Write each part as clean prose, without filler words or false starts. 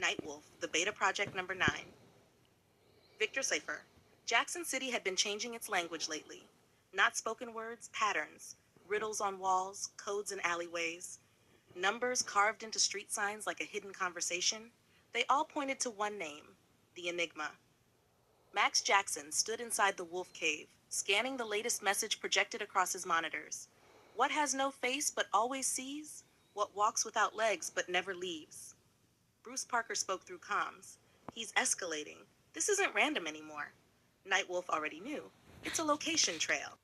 Nightwolf, the beta project number 9. Victor Cipher. Jackson City had been changing its language lately. Not spoken words, patterns. Riddles on walls, codes in alleyways. Numbers carved into street signs like a hidden conversation. They all pointed to one name, the Enigma. Max Jackson stood inside the wolf cave, scanning the latest message projected across his monitors. What has no face but always sees? What walks without legs but never leaves? Bruce Parker spoke through comms. He's escalating. This isn't random anymore. Nightwolf already knew. It's a location trail.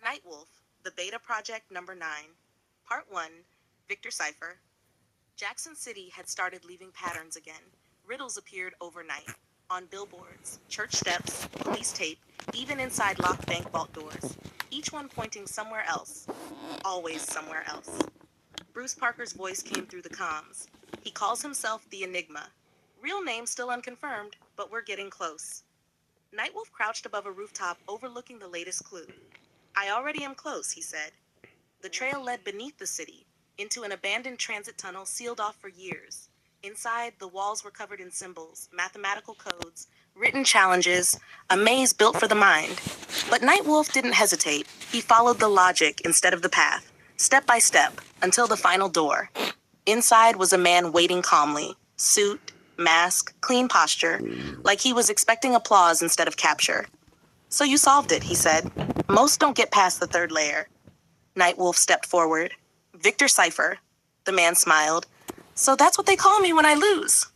Nightwolf, the beta project number 9. Part 1, Victor Cipher. Jackson City had started leaving patterns again. Riddles appeared overnight. On billboards, church steps, police tape, even inside locked bank vault doors. Each one pointing somewhere else. Always somewhere else. Bruce Parker's voice came through the comms. He calls himself the Enigma. Real name still unconfirmed, but we're getting close. Nightwolf crouched above a rooftop overlooking the latest clue. I already am close, he said. The trail led beneath the city, into an abandoned transit tunnel sealed off for years. Inside, the walls were covered in symbols, mathematical codes, written challenges, a maze built for the mind. But Nightwolf didn't hesitate. He followed the logic instead of the path, step by step, until the final door. Inside was a man waiting calmly, suit, mask, clean posture, like he was expecting applause instead of capture. So you solved it, he said. Most don't get past the third layer. Nightwolf stepped forward. Victor Cipher. The man smiled. So that's what they call me when I lose.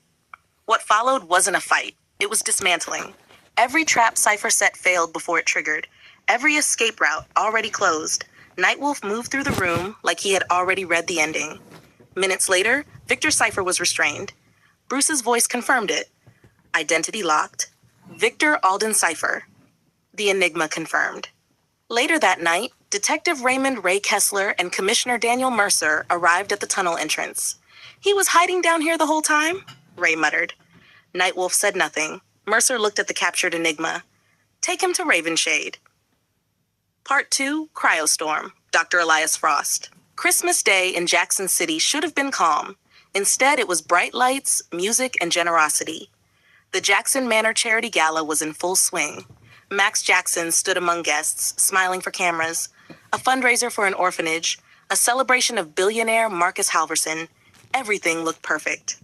What followed wasn't a fight. It was dismantling. Every trap Cipher set failed before it triggered. Every escape route already closed. Nightwolf moved through the room like he had already read the ending. Minutes later, Victor Cipher was restrained. Bruce's voice confirmed it. Identity locked. Victor Alden Cipher. The Enigma confirmed. Later that night, Detective Raymond Ray Kessler and Commissioner Daniel Mercer arrived at the tunnel entrance. He was hiding down here the whole time? Ray muttered. Nightwolf said nothing. Mercer looked at the captured Enigma. Take him to Ravenshade. Part 2, Cryostorm, Dr. Elias Frost. Christmas Day in Jackson City should have been calm. Instead, it was bright lights, music, and generosity. The Jackson Manor Charity Gala was in full swing. Max Jackson stood among guests, smiling for cameras. A fundraiser for an orphanage, a celebration of billionaire Marcus Halverson. Everything looked perfect.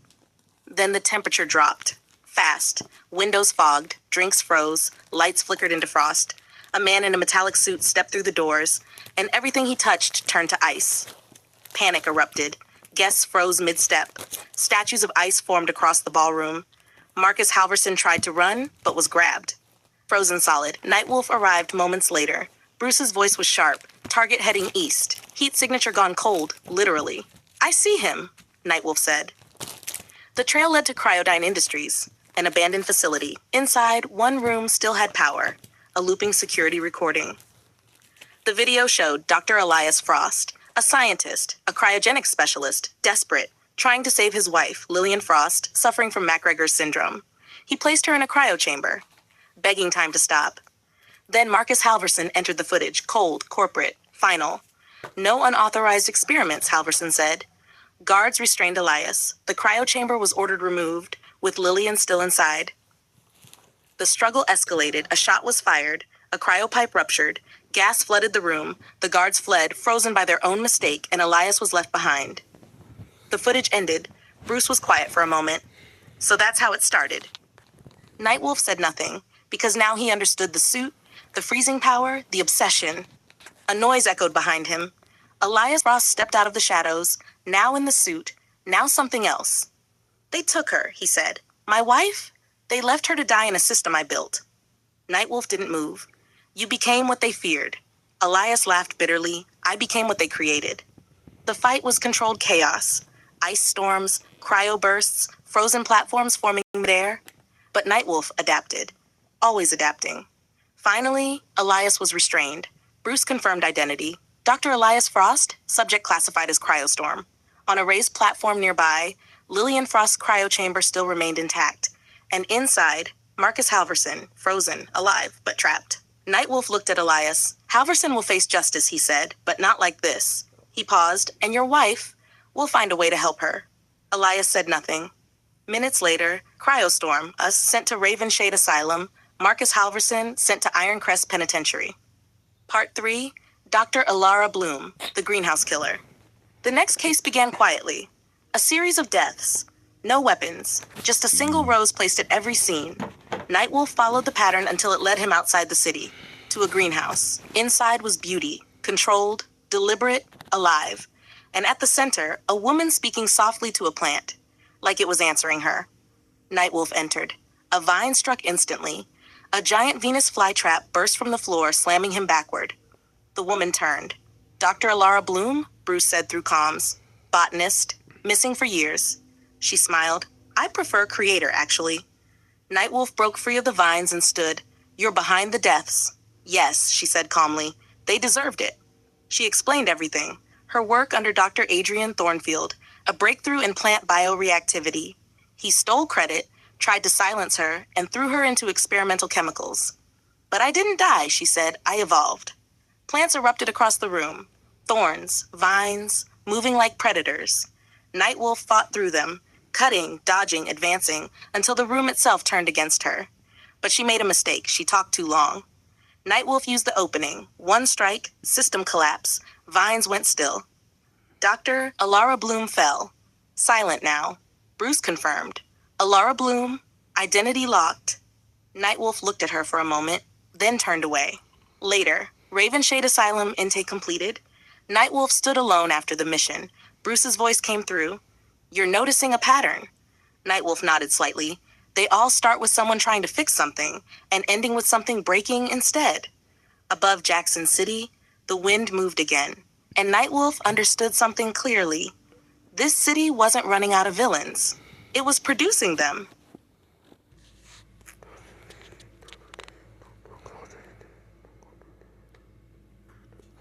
Then the temperature dropped. Fast. Windows fogged, drinks froze, lights flickered into frost. A man in a metallic suit stepped through the doors, and everything he touched turned to ice. Panic erupted. Guests froze mid-step. Statues of ice formed across the ballroom. Marcus Halverson tried to run, but was grabbed. Frozen solid, Nightwolf arrived moments later. Bruce's voice was sharp. Target heading east. Heat signature gone cold, literally. I see him, Nightwolf said. The trail led to Cryodyne Industries, an abandoned facility. Inside, one room still had power, a looping security recording. The video showed Dr. Elias Frost, a scientist, a cryogenics specialist, desperate, trying to save his wife, Lillian Frost, suffering from MacGregor's syndrome. He placed her in a cryo chamber, begging time to stop. Then Marcus Halverson entered the footage, cold, corporate, final. No unauthorized experiments, Halverson said. Guards restrained Elias. The cryo chamber was ordered removed, with Lillian still inside. The struggle escalated. A shot was fired. A cryopipe ruptured. Gas flooded the room. The guards fled, frozen by their own mistake, and Elias was left behind. The footage ended. Bruce was quiet for a moment. So that's how it started. Nightwolf said nothing, because now he understood the suit, the freezing power, the obsession. A noise echoed behind him. Elias Frost stepped out of the shadows, now in the suit, now something else. They took her, he said. My wife? They left her to die in a system I built. Nightwolf didn't move. You became what they feared. Elias laughed bitterly. I became what they created. The fight was controlled chaos. Ice storms, cryobursts, frozen platforms forming midair. But Nightwolf adapted. Always adapting. Finally, Elias was restrained. Bruce confirmed identity. Dr. Elias Frost, subject classified as Cryostorm. On a raised platform nearby, Lillian Frost's cryo chamber still remained intact. And inside, Marcus Halverson, frozen, alive, but trapped. Nightwolf looked at Elias. Halverson will face justice, he said, but not like this. He paused. And your wife? We'll find a way to help her. Elias said nothing. Minutes later, Cryostorm, us sent to Ravenshade Asylum, Marcus Halverson sent to Ironcrest Penitentiary. Part 3, Dr. Alara Bloom, the greenhouse killer. The next case began quietly. A series of deaths. No weapons, just a single rose placed at every scene. Nightwolf followed the pattern until it led him outside the city, to a greenhouse. Inside was beauty, controlled, deliberate, alive. And at the center, a woman speaking softly to a plant, like it was answering her. Nightwolf entered. A vine struck instantly. A giant Venus flytrap burst from the floor, slamming him backward. The woman turned. Dr. Alara Bloom, Bruce said through comms. Botanist, missing for years. She smiled. I prefer creator, actually. Nightwolf broke free of the vines and stood. You're behind the deaths. Yes, she said calmly. They deserved it. She explained everything. Her work under Dr. Adrian Thornfield, a breakthrough in plant bioreactivity. He stole credit, tried to silence her, and threw her into experimental chemicals. But I didn't die, she said. I evolved. Plants erupted across the room. Thorns, vines, moving like predators. Nightwolf fought through them, cutting, dodging, advancing, until the room itself turned against her. But she made a mistake. She talked too long. Nightwolf used the opening. One strike, system collapse. Vines went still. Dr. Alara Bloom fell. Silent now. Bruce confirmed. Alara Bloom, identity locked. Nightwolf looked at her for a moment, then turned away. Later, Ravenshade Asylum intake completed. Nightwolf stood alone after the mission. Bruce's voice came through. You're noticing a pattern. Nightwolf nodded slightly. They all start with someone trying to fix something, and ending with something breaking instead. Above Jackson City, the wind moved again, and Nightwolf understood something clearly. This city wasn't running out of villains. It was producing them.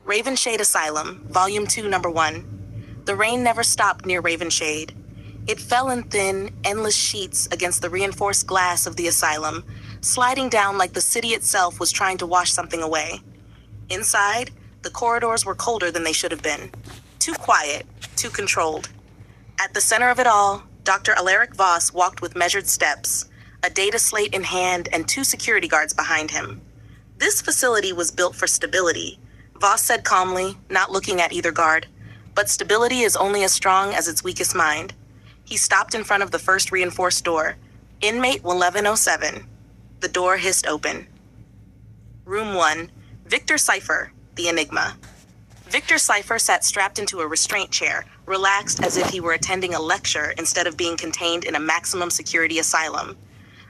Ravenshade Asylum, Volume 2, Number 1. The rain never stopped near Ravenshade. It fell in thin, endless sheets against the reinforced glass of the asylum, sliding down like the city itself was trying to wash something away. Inside, the corridors were colder than they should have been. Too quiet, too controlled. At the center of it all, Dr. Alaric Voss walked with measured steps, a data slate in hand and 2 security guards behind him. This facility was built for stability, Voss said calmly, not looking at either guard. But stability is only as strong as its weakest mind. He stopped in front of the first reinforced door. Inmate 1107. The door hissed open. Room 1. Victor Cipher, the Enigma. Victor Cipher sat strapped into a restraint chair, relaxed as if he were attending a lecture instead of being contained in a maximum security asylum.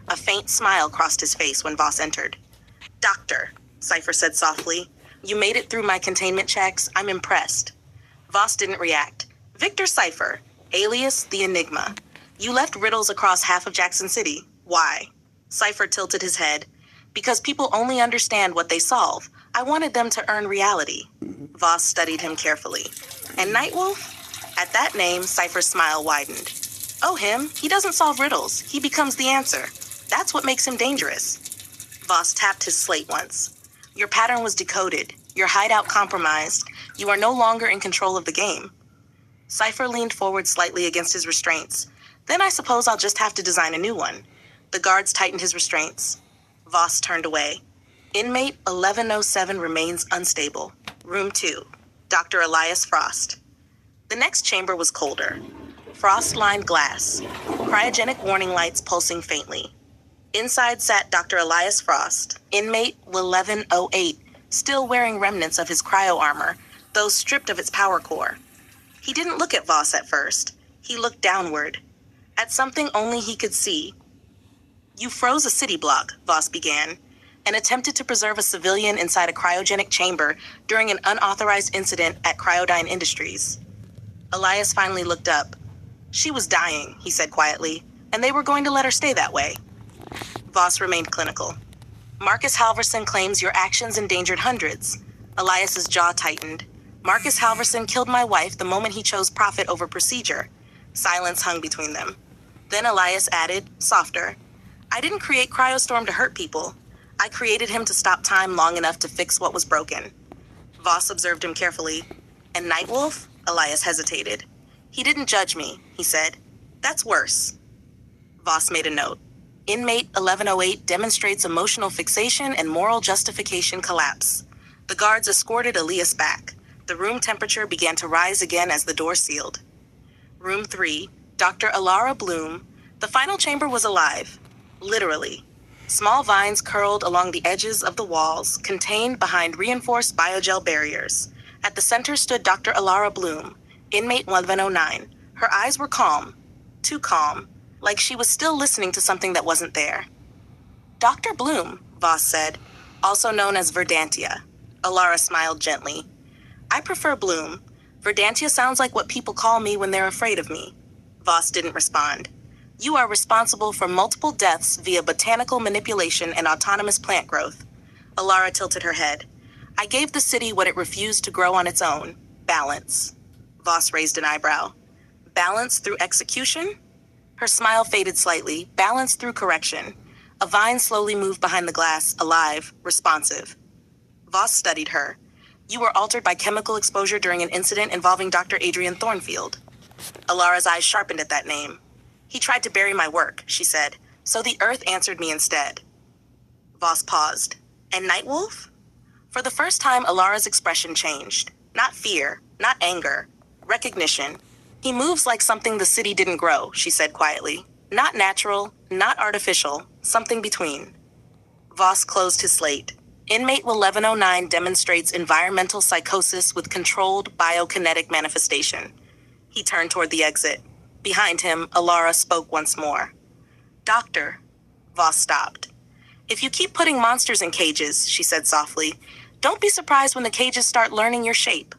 A faint smile crossed his face when Voss entered. Doctor, Cipher said softly, you made it through my containment checks. I'm impressed. Voss didn't react. Victor Cipher, alias the Enigma. You left riddles across half of Jackson City. Why? Cipher tilted his head. Because people only understand what they solve. I wanted them to earn reality. Voss studied him carefully. And Nightwolf? At that name, Cipher's smile widened. Oh, him? He doesn't solve riddles. He becomes the answer. That's what makes him dangerous. Voss tapped his slate once. Your pattern was decoded. Your hideout compromised. You are no longer in control of the game. Cipher leaned forward slightly against his restraints. Then I suppose I'll just have to design a new one. The guards tightened his restraints. Voss turned away. Inmate 1107 remains unstable. Room 2. Dr. Elias Frost. The next chamber was colder. Frost-lined glass. Cryogenic warning lights pulsing faintly. Inside sat Dr. Elias Frost, inmate 1108, still wearing remnants of his cryo armor, though stripped of its power core. He didn't look at Voss at first. He looked downward, at something only he could see. You froze a city block, Voss began, and attempted to preserve a civilian inside a cryogenic chamber during an unauthorized incident at Cryodyne Industries. Elias finally looked up. She was dying, he said quietly, and they were going to let her stay that way. Voss remained clinical. Marcus Halverson claims your actions endangered hundreds. Elias's jaw tightened. Marcus Halverson killed my wife the moment he chose profit over procedure. Silence hung between them. Then Elias added, softer, I didn't create Cryostorm to hurt people. I created him to stop time long enough to fix what was broken. Voss observed him carefully. And Nightwolf? Elias hesitated. He didn't judge me, he said. That's worse. Voss made a note. Inmate 1108 demonstrates emotional fixation and moral justification collapse. The guards escorted Elias back. The room temperature began to rise again as the door sealed. Room 3, Dr. Alara Bloom. The final chamber was alive. Literally. Small vines curled along the edges of the walls, contained behind reinforced biogel barriers. At the center stood Dr. Alara Bloom, inmate 1109. Her eyes were calm. Too calm. Like she was still listening to something that wasn't there. Dr. Bloom, Voss said, also known as Verdantia. Alara smiled gently. I prefer Bloom. Verdantia sounds like what people call me when they're afraid of me. Voss didn't respond. You are responsible for multiple deaths via botanical manipulation and autonomous plant growth. Alara tilted her head. I gave the city what it refused to grow on its own. Balance. Voss raised an eyebrow. Balance through execution? Her smile faded slightly. Balance through correction. A vine slowly moved behind the glass, alive, responsive. Voss studied her. You were altered by chemical exposure during an incident involving Dr. Adrian Thornfield. Alara's eyes sharpened at that name. He tried to bury my work, she said, so the earth answered me instead. Voss paused. And Nightwolf? For the first time, Alara's expression changed. Not fear, not anger. Recognition. He moves like something the city didn't grow, she said quietly. Not natural, not artificial, something between. Voss closed his slate. Inmate 1109 demonstrates environmental psychosis with controlled biokinetic manifestation. He turned toward the exit. Behind him, Alara spoke once more. Doctor. Voss stopped. If you keep putting monsters in cages, she said softly, don't be surprised when the cages start learning your shape.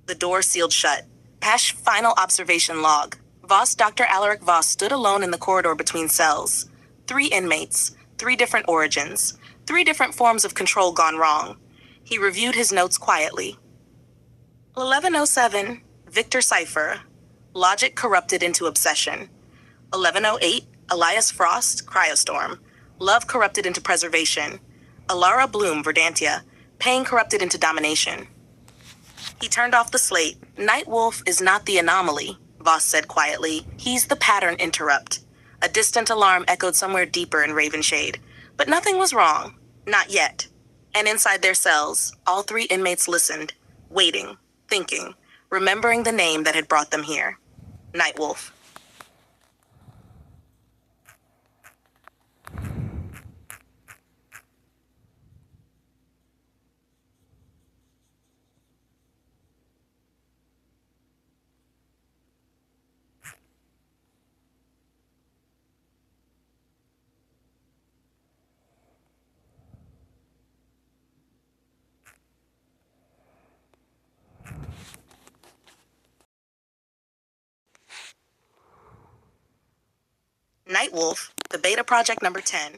The door sealed shut. Pash final observation log. Voss, Dr. Alaric Voss stood alone in the corridor between cells. 3 inmates, 3 different origins, 3 different forms of control gone wrong. He reviewed his notes quietly. 1107, Victor Cipher. Logic corrupted into obsession. 1108, Elias Frost, Cryostorm. Love corrupted into preservation. Alara Bloom, Verdantia. Pain corrupted into domination. He turned off the slate. Nightwolf is not the anomaly, Voss said quietly. He's the pattern interrupt. A distant alarm echoed somewhere deeper in Ravenshade. But nothing was wrong. Not yet. And inside their cells, all 3 inmates listened, waiting, thinking, remembering the name that had brought them here. Nightwolf. Nightwolf, the beta project number 10.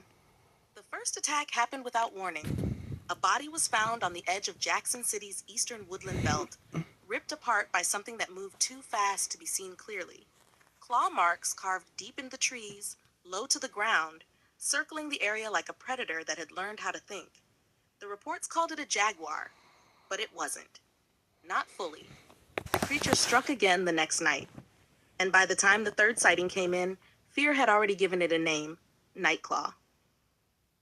The first attack happened without warning. A body was found on the edge of Jackson City's eastern woodland belt, ripped apart by something that moved too fast to be seen clearly. Claw marks carved deep in the trees, low to the ground, circling the area like a predator that had learned how to think. The reports called it a jaguar, but it wasn't. Not fully. The creature struck again the next night. And by the time the 3rd sighting came in, fear had already given it a name, Nightclaw.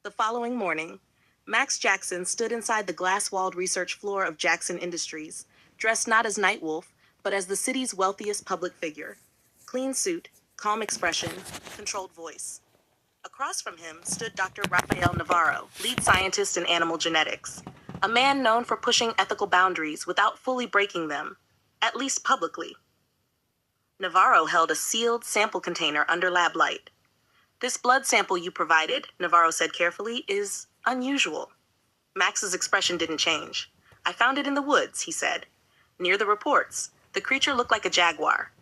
The following morning, Max Jackson stood inside the glass-walled research floor of Jackson Industries, dressed not as Nightwolf, but as the city's wealthiest public figure. Clean suit, calm expression, controlled voice. Across from him stood Dr. Rafael Navarro, lead scientist in animal genetics, a man known for pushing ethical boundaries without fully breaking them, at least publicly. Navarro held a sealed sample container under lab light. This blood sample you provided, Navarro said carefully, is unusual. Max's expression didn't change. I found it in the woods, he said. Near the reports, the creature looked like a jaguar.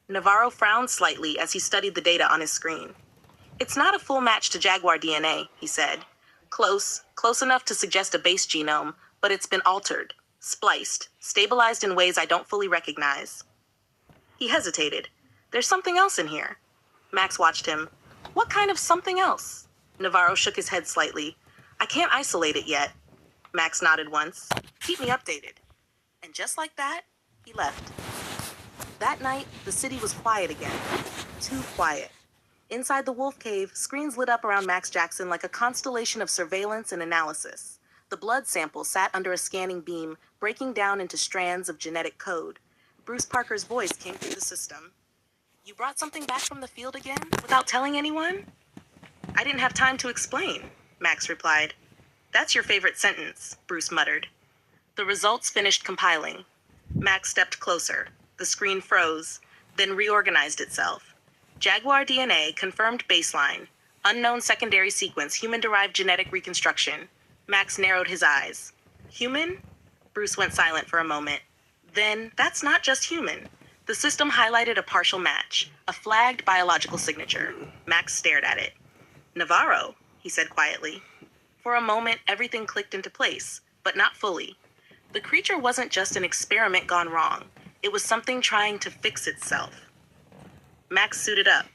Navarro frowned slightly as he studied the data on his screen. It's not a full match to jaguar DNA, he said. Close enough to suggest a base genome, but it's been altered, spliced, stabilized in ways I don't fully recognize. He hesitated. There's something else in here. Max watched him. What kind of something else? Navarro shook his head slightly. I can't isolate it yet. Max nodded once. Keep me updated. And just like that, he left. That night, the city was quiet again. Too quiet. Inside the wolf cave, screens lit up around Max Jackson like a constellation of surveillance and analysis. The blood sample sat under a scanning beam, breaking down into strands of genetic code. Bruce Parker's voice came through the system. "You brought something back from the field again, without telling anyone?" "I didn't have time to explain," Max replied. "That's your favorite sentence," Bruce muttered. The results finished compiling. Max stepped closer. The screen froze, then reorganized itself. Jaguar DNA confirmed baseline. Unknown secondary sequence, human-derived genetic reconstruction. Max narrowed his eyes. "Human?" Bruce went silent for a moment. "Then, that's not just human." The system highlighted a partial match, a flagged biological signature. Max stared at it. "Navarro," he said quietly. For a moment, everything clicked into place, but not fully. The creature wasn't just an experiment gone wrong. It was something trying to fix itself. Max suited up.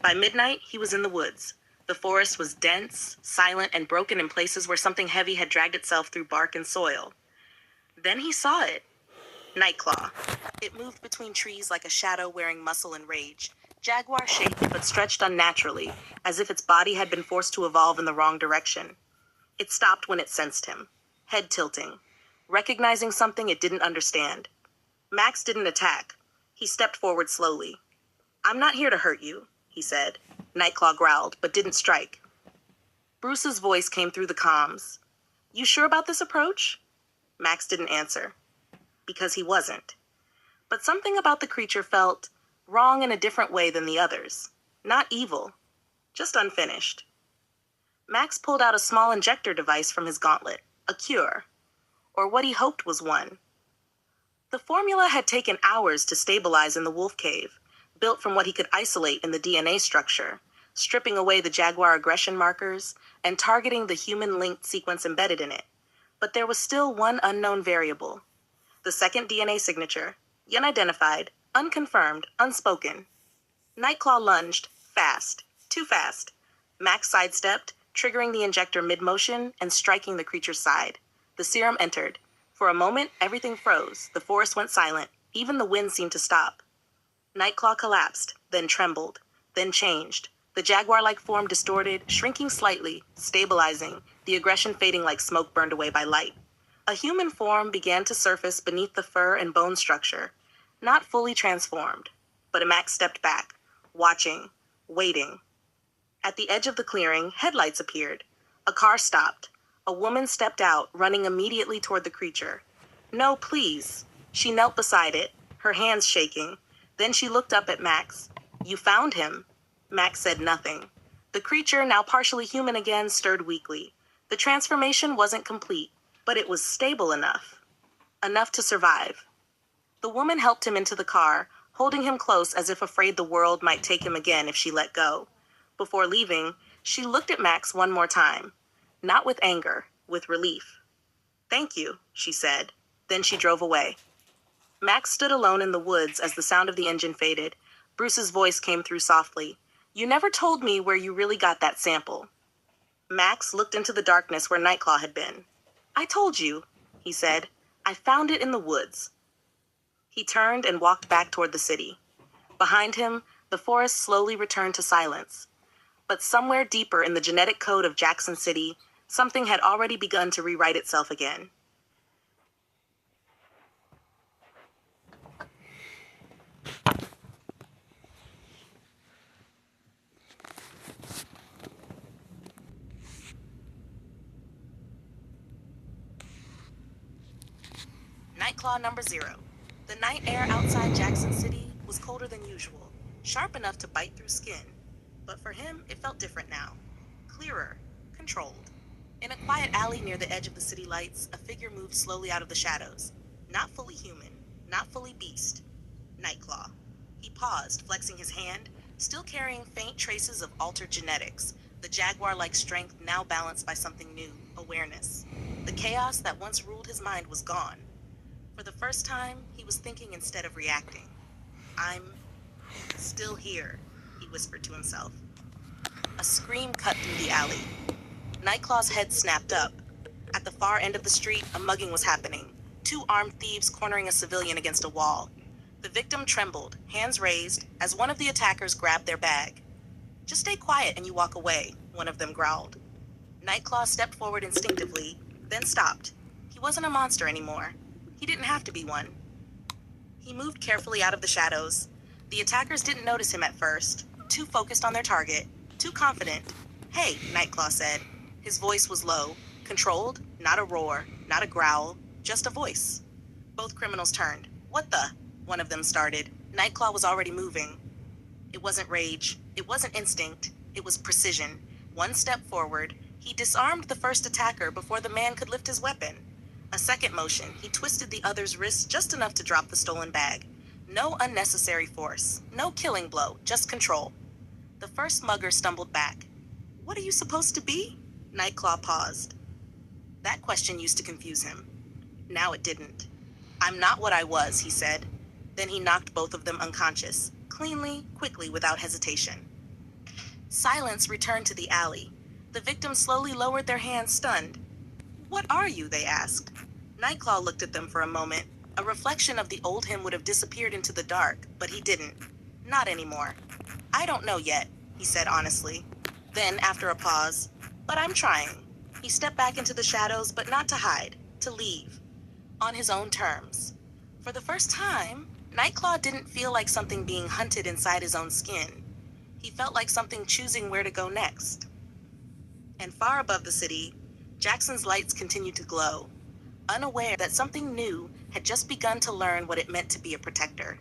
By midnight, he was in the woods. The forest was dense, silent, and broken in places where something heavy had dragged itself through bark and soil. Then he saw it. Nightclaw. It moved between trees like a shadow wearing muscle and rage. Jaguar-shaped but stretched unnaturally, as if its body had been forced to evolve in the wrong direction. It stopped when it sensed him, head tilting, recognizing something it didn't understand. Max didn't attack. He stepped forward slowly. "I'm not here to hurt you," he said. Nightclaw growled, but didn't strike. Bruce's voice came through the comms. "You sure about this approach?" Max didn't answer. Because he wasn't. But something about the creature felt wrong in a different way than the others. Not evil, just unfinished. Max pulled out a small injector device from his gauntlet, a cure, or what he hoped was one. The formula had taken hours to stabilize in the wolf cave, built from what he could isolate in the DNA structure, stripping away the Jaguar aggression markers and targeting the human-linked sequence embedded in it. But there was still one unknown variable. The second DNA signature, unidentified, unconfirmed, unspoken. Nightclaw lunged, fast, too fast. Max sidestepped, triggering the injector mid-motion and striking the creature's side. The serum entered. For a moment, everything froze. The forest went silent. Even the wind seemed to stop. Nightclaw collapsed, then trembled, then changed. The jaguar-like form distorted, shrinking slightly, stabilizing, the aggression fading like smoke burned away by light. A human form began to surface beneath the fur and bone structure, not fully transformed. But Max stepped back, watching, waiting. At the edge of the clearing, headlights appeared. A car stopped. A woman stepped out, running immediately toward the creature. "No, please." She knelt beside it, her hands shaking. Then she looked up at Max. "You found him." Max said nothing. The creature, now partially human again, stirred weakly. The transformation wasn't complete, but it was stable enough. Enough to survive. The woman helped him into the car, holding him close as if afraid the world might take him again if she let go. Before leaving, she looked at Max one more time. Not with anger, with relief. "Thank you," she said. Then she drove away. Max stood alone in the woods as the sound of the engine faded. Bruce's voice came through softly. "You never told me where you really got that sample." Max looked into the darkness where Nightclaw had been. "I told you," he said. "I found it in the woods." He turned and walked back toward the city. Behind him, the forest slowly returned to silence. But somewhere deeper in the genetic code of Jackson City, something had already begun to rewrite itself again. Nightclaw number 0. The night air outside Jackson City was colder than usual, sharp enough to bite through skin. But for him, it felt different now. Clearer, controlled. In a quiet alley near the edge of the city lights, a figure moved slowly out of the shadows. Not fully human, not fully beast. Nightclaw. He paused, flexing his hand, still carrying faint traces of altered genetics, the jaguar-like strength now balanced by something new, awareness. The chaos that once ruled his mind was gone. For the first time, he was thinking instead of reacting. "I'm still here," he whispered to himself. A scream cut through the alley. Nightclaw's head snapped up. At the far end of the street, a mugging was happening. 2 armed thieves cornering a civilian against a wall. The victim trembled, hands raised, as one of the attackers grabbed their bag. "Just stay quiet and you walk away," one of them growled. Nightclaw stepped forward instinctively, then stopped. He wasn't a monster anymore. He didn't have to be one. He moved carefully out of the shadows. The attackers didn't notice him at first, too focused on their target, too confident. "Hey," Nightclaw said. His voice was low, controlled, not a roar, not a growl, just a voice. Both criminals turned. "What the?" one of them started. Nightclaw was already moving. It wasn't rage. It wasn't instinct. It was precision. One step forward, he disarmed the first attacker before the man could lift his weapon. A second motion, he twisted the other's wrist just enough to drop the stolen bag. No unnecessary force. No killing blow, just control. The first mugger stumbled back. "What are you supposed to be?" Nightclaw paused. That question used to confuse him. Now it didn't. "I'm not what I was," he said. Then he knocked both of them unconscious, cleanly, quickly, without hesitation. Silence returned to the alley. The victims slowly lowered their hands, stunned. "What are you?" they asked. Nightclaw looked at them for a moment. A reflection of the old him would have disappeared into the dark, but he didn't. Not anymore. "I don't know yet," he said honestly. Then, after a pause, "But I'm trying." He stepped back into the shadows, but not to hide, to leave. On his own terms. For the first time, Nightclaw didn't feel like something being hunted inside his own skin. He felt like something choosing where to go next. And far above the city, Jackson's lights continued to glow, unaware that something new had just begun to learn what it meant to be a protector.